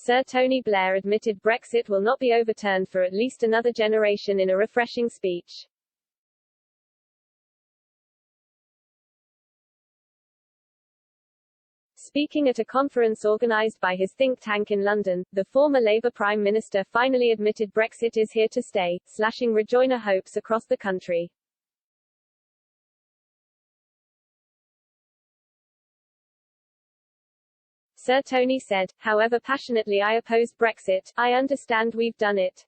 Sir Tony Blair admitted Brexit will not be overturned for at least another generation in a refreshing speech. Speaking at a conference organised by his think tank in London, the former Labour Prime Minister finally admitted Brexit is here to stay, slashing rejoiner hopes across the country. Sir Tony said, "However passionately I opposed Brexit, I understand we've done it.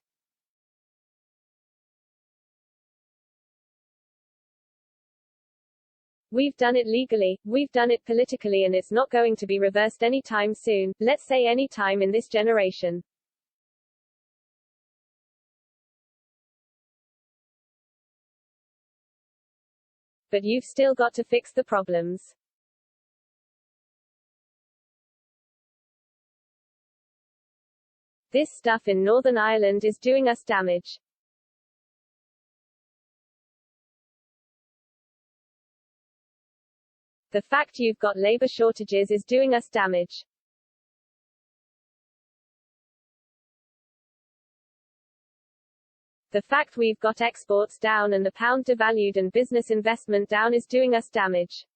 We've done it legally, we've done it politically, and it's not going to be reversed any time soon, let's say any time in this generation." But you've still got to fix the problems. This stuff in Northern Ireland is doing us damage. The fact you've got labour shortages is doing us damage. The fact we've got exports down and the pound devalued and business investment down is doing us damage.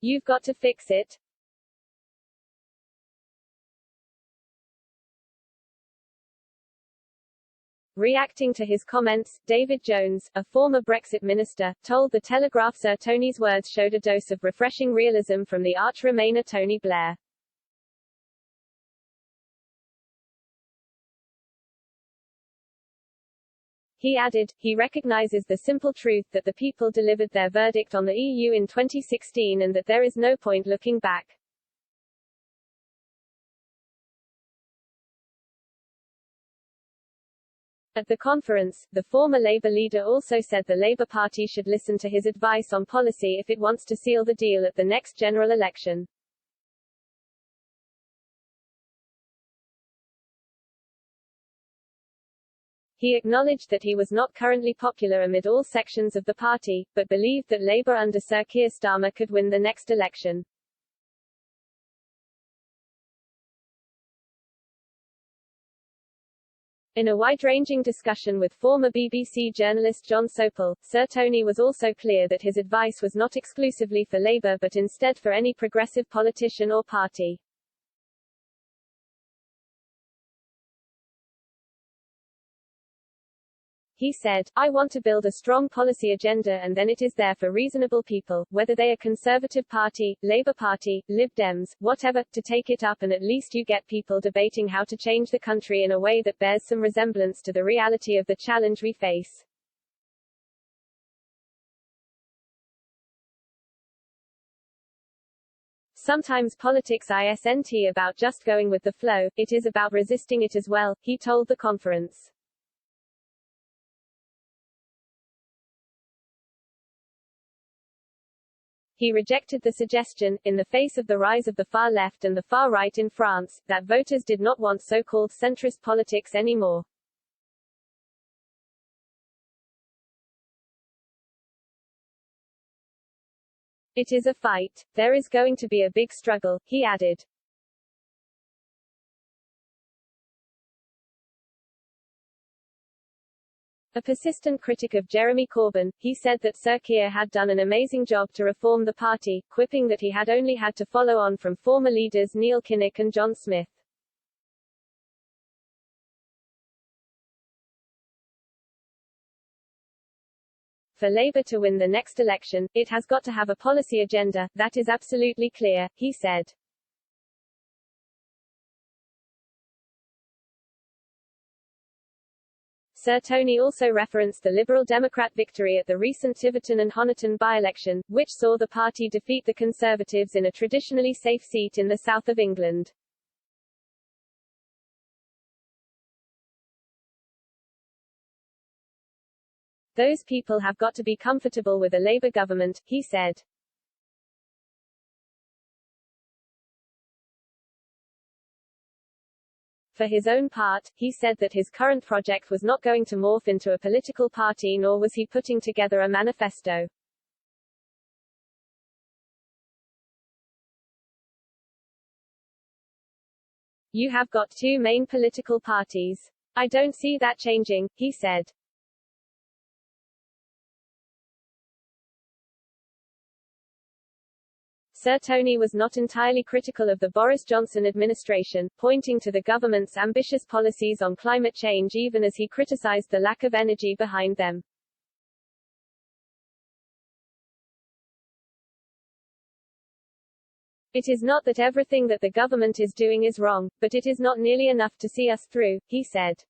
You've got to fix it. Reacting to his comments, David Jones, a former Brexit minister, told The Telegraph Sir Tony's words showed a dose of refreshing realism from the arch-Remainer Tony Blair. He added, he recognises the simple truth that the people delivered their verdict on the EU in 2016 and that there is no point looking back. At the conference, the former Labour leader also said the Labour Party should listen to his advice on policy if it wants to seal the deal at the next general election. He acknowledged that he was not currently popular amid all sections of the party, but believed that Labour under Sir Keir Starmer could win the next election. In a wide-ranging discussion with former BBC journalist John Sopel, Sir Tony was also clear that his advice was not exclusively for Labour but instead for any progressive politician or party. He said, "I want to build a strong policy agenda and then it is there for reasonable people, whether they are Conservative Party, Labour Party, Lib Dems, whatever, to take it up and at least you get people debating how to change the country in a way that bears some resemblance to the reality of the challenge we face." Sometimes politics isn't about just going with the flow, it is about resisting it as well, he told the conference. He rejected the suggestion, in the face of the rise of the far left and the far right in France, that voters did not want so-called centrist politics anymore. It is a fight. There is going to be a big struggle, he added. A persistent critic of Jeremy Corbyn, he said that Sir Keir had done an amazing job to reform the party, quipping that he had only had to follow on from former leaders Neil Kinnock and John Smith. For Labour to win the next election, it has got to have a policy agenda, that is absolutely clear, he said. Sir Tony also referenced the Liberal Democrat victory at the recent Tiverton and Honiton by-election, which saw the party defeat the Conservatives in a traditionally safe seat in the south of England. Those people have got to be comfortable with a Labour government, he said. For his own part, he said that his current project was not going to morph into a political party nor was he putting together a manifesto. You have got two main political parties. I don't see that changing, he said. Sir Tony was not entirely critical of the Boris Johnson administration, pointing to the government's ambitious policies on climate change even as he criticized the lack of energy behind them. It is not that everything that the government is doing is wrong, but it is not nearly enough to see us through, he said.